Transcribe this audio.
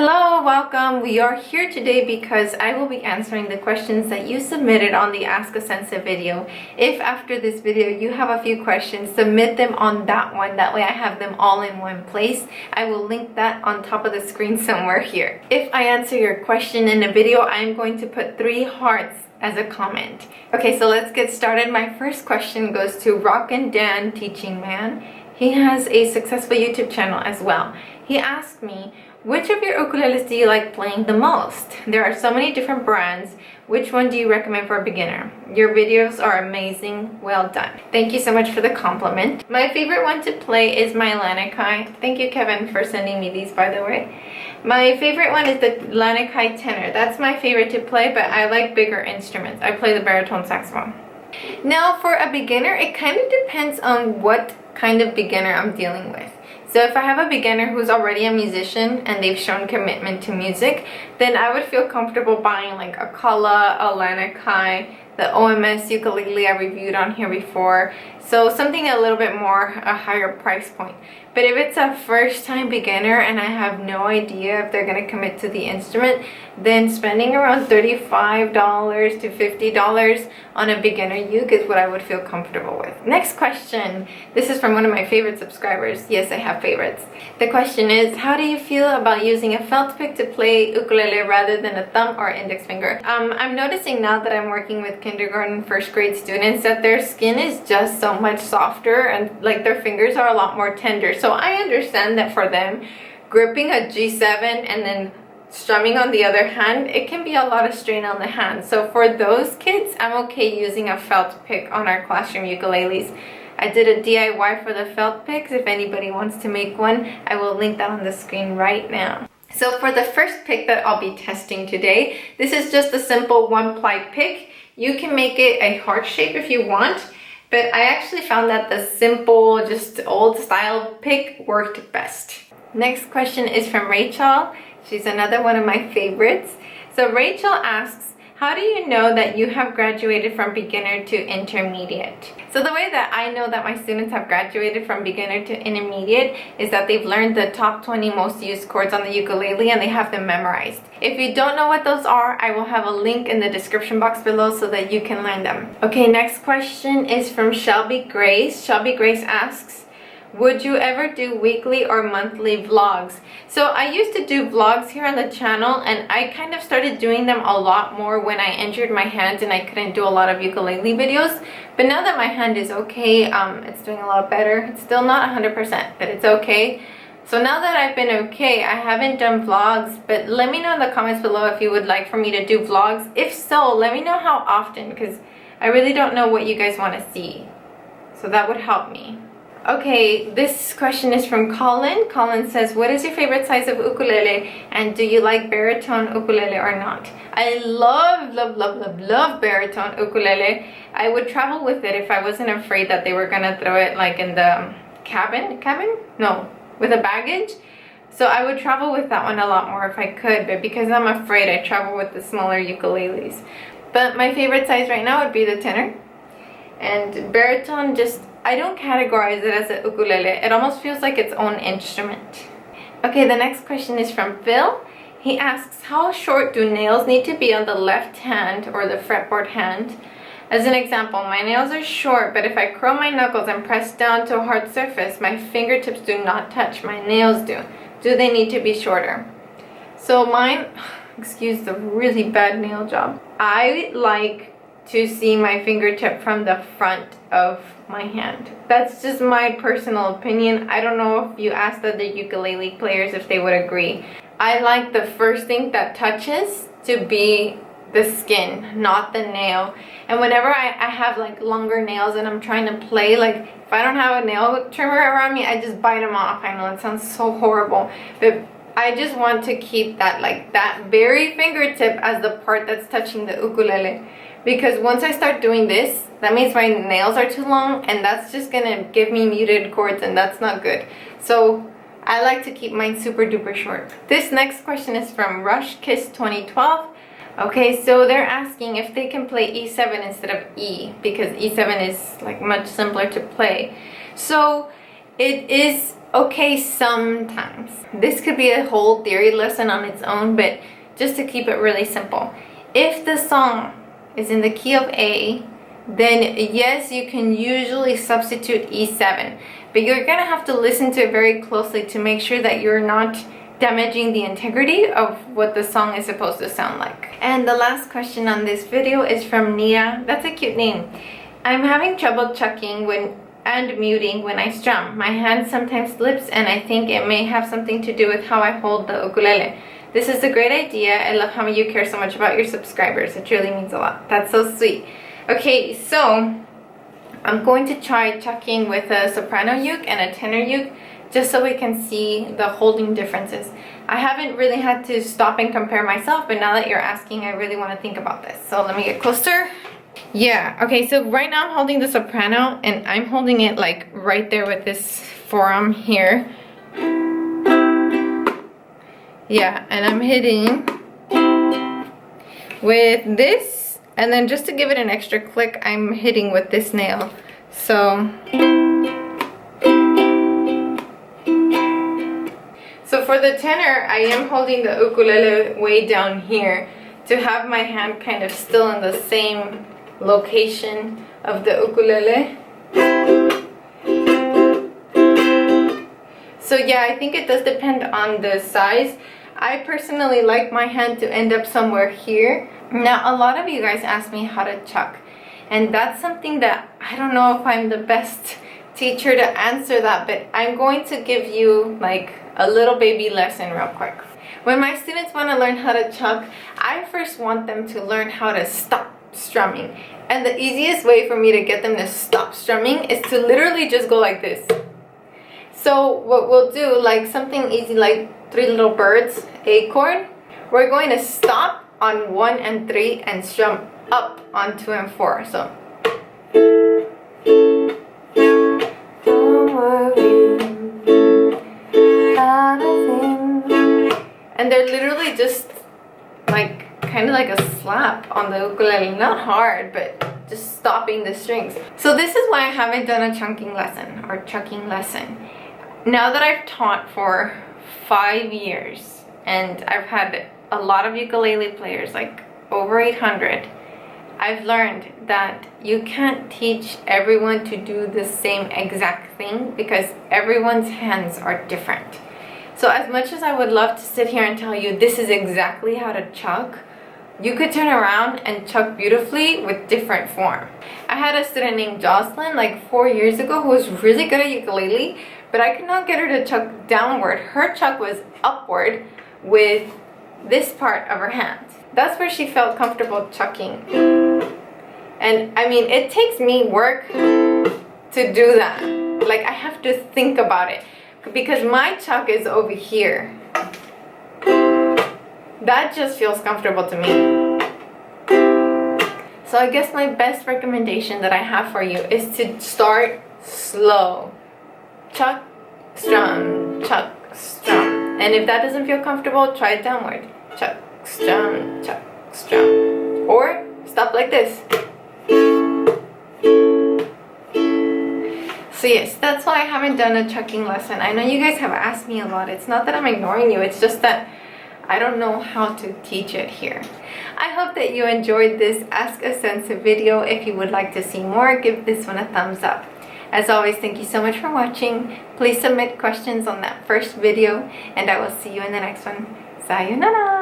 Hello, welcome. We are here today because I will be answering the questions that you submitted on the Ask a Sensei video. If after this video you have a few questions, submit them on that one. That way I have them all in one place. I will link that on top of the screen somewhere here. If I answer your question in a video, I'm going to put 3 hearts as a comment. Okay, so let's get started. My first question goes to Rock and Dan Teaching Man. He has a successful YouTube channel as well. He asked me, which of your ukuleles do you like playing the most? There are so many different brands. Which one do you recommend for a beginner? Your videos are amazing. Well done. Thank you so much for the compliment. My favorite one to play is my Lanikai. Thank you, Kevin, for sending me these, by the way. My favorite one is the Lanikai tenor. That's my favorite to play, but I like bigger instruments. I play the baritone saxophone. Now, for a beginner, it kind of depends on what kind of beginner I'm dealing with. So if I have a beginner who's already a musician and they've shown commitment to music, then I would feel comfortable buying like a Kala, a Lanikai, the OMS ukulele I reviewed on here before. So something a little bit more, a higher price point. But if it's a first time beginner and I have no idea if they're going to commit to the instrument, then spending around $35 to $50 on a beginner uke is what I would feel comfortable with. Next question. This is from one of my favorite subscribers. Yes, I have favorites. The question is, how do you feel about using a felt pick to play ukulele rather than a thumb or index finger? I'm noticing now that I'm working with kindergarten, first grade students that their skin is just so much softer and like their fingers are a lot more tender. So I understand that for them, gripping a G7 and then strumming on the other hand, it can be a lot of strain on the hand. So for those kids, I'm okay using a felt pick on our classroom ukuleles. I did a DIY for the felt picks. If anybody wants to make one, I will link that on the screen right now. So for the first pick that I'll be testing today, this is just a simple 1-ply pick. You can make it a heart shape if you want, but I actually found that the simple, just old style pick worked best. Next question is from Racheal. She's another one of my favorites. So Racheal asks, how do you know that you have graduated from beginner to intermediate? So the way that I know that my students have graduated from beginner to intermediate is that they've learned the top 20 most used chords on the ukulele and they have them memorized. If you don't know what those are, I will have a link in the description box below so that you can learn them. Okay, next question is from Shelby Grace. Shelby Grace asks, would you ever do weekly or monthly vlogs? So I used to do vlogs here on the channel and I kind of started doing them a lot more when I injured my hand and I couldn't do a lot of ukulele videos. But now that my hand is okay, it's doing a lot better. It's still not 100%, but it's okay. So now that I've been okay, I haven't done vlogs, but let me know in the comments below if you would like for me to do vlogs. If so, let me know how often, because I really don't know what you guys want to see. So that would help me. Okay, this question is from Collin. Collin says, what is your favorite size of ukulele and do you like baritone ukulele or not? I love baritone ukulele. I would travel with it if I wasn't afraid that they were gonna throw it like in the cabin? No, with a baggage. So I would travel with that one a lot more if I could, but because I'm afraid, I travel with the smaller ukuleles. But my favorite size right now would be the tenor. And baritone, just I don't categorize it as a ukulele. It almost feels like its own instrument. Okay, the next question is from Phil. He asks, how short do nails need to be on the left hand or the fretboard hand? As an example, my nails are short, but if I curl my knuckles and press down to a hard surface, my fingertips do not touch, my nails do. Do they need to be shorter? So mine, excuse the really bad nail job. I like to see my fingertip from the front of my hand. That's just my personal opinion. I don't know if you asked other ukulele players if they would agree. I like the first thing that touches to be the skin, not the nail. And whenever I have like longer nails and I'm trying to play, like if I don't have a nail trimmer around me, I just bite them off. I know it sounds so horrible, but I just want to keep that, like that very fingertip as the part that's touching the ukulele. Because once I start doing this, that means my nails are too long and that's just gonna give me muted chords and that's not good. So I like to keep mine super duper short. This next question is from Rush Kiss 2012. Okay, so they're asking if they can play E7 instead of E, because E7 is like much simpler to play. So it is okay sometimes. This could be a whole theory lesson on its own, but just to keep it really simple. If the song is in the key of A, then yes, you can usually substitute E7, but you're gonna have to listen to it very closely to make sure that you're not damaging the integrity of what the song is supposed to sound like. And the last question on this video is from Nia. That's a cute name. I'm having trouble chucking and muting when I strum. My hand sometimes slips, and I think it may have something to do with how I hold the ukulele. This is a great idea. I love how you care so much about your subscribers. It really means a lot. That's so sweet. Okay, so I'm going to try chucking with a soprano uke and a tenor uke, just so we can see the holding differences. I haven't really had to stop and compare myself, but now that you're asking, I really want to think about this. So let me get closer. Yeah, okay, so right now I'm holding the soprano, and I'm holding it like right there with this forearm here. Yeah, and I'm hitting with this, and then just to give it an extra click, I'm hitting with this nail. So for the tenor, I am holding the ukulele way down here to have my hand kind of still in the same location of the ukulele. So yeah, I think it does depend on the size. I personally like my hand to end up somewhere here. Now, a lot of you guys ask me how to chuck, and that's something that I don't know if I'm the best teacher to answer that, but I'm going to give you like a little baby lesson real quick. When my students want to learn how to chuck, I first want them to learn how to stop strumming. And the easiest way for me to get them to stop strumming is to literally just go like this. So what we'll do, like something easy like Three Little Birds, A chord, we're going to stop on 1 and 3 and strum up on 2 and 4. So and they're literally just like kind of like a slap on the ukulele, not hard, but just stopping the strings. So this is why I haven't done a chunking lesson or chucking lesson. Now that I've taught for 5 years and I've had a lot of ukulele players, like over 800, I've learned that you can't teach everyone to do the same exact thing because everyone's hands are different. So as much as I would love to sit here and tell you this is exactly how to chuck, you could turn around and chuck beautifully with different form. I had a student named Jocelyn like 4 years ago who was really good at ukulele, but I could not get her to chuck downward. Her chuck was upward with this part of her hand. That's where she felt comfortable chucking. And I mean, it takes me work to do that. Like, I have to think about it because my chuck is over here. That just feels comfortable to me. So I guess my best recommendation that I have for you is to start slow. Chuck, strum, chuck, strum. And if that doesn't feel comfortable, try it downward. Chuck, strum, chuck, strum. Or stop like this. So yes, that's why I haven't done a chucking lesson. I know you guys have asked me a lot. It's not that I'm ignoring you, it's just that I don't know how to teach it here. I hope that you enjoyed this Ask a Sensei video. If you would like to see more, give this one a thumbs up. As always, thank you so much for watching. Please submit questions on that first video, and I will see you in the next one. Sayonara!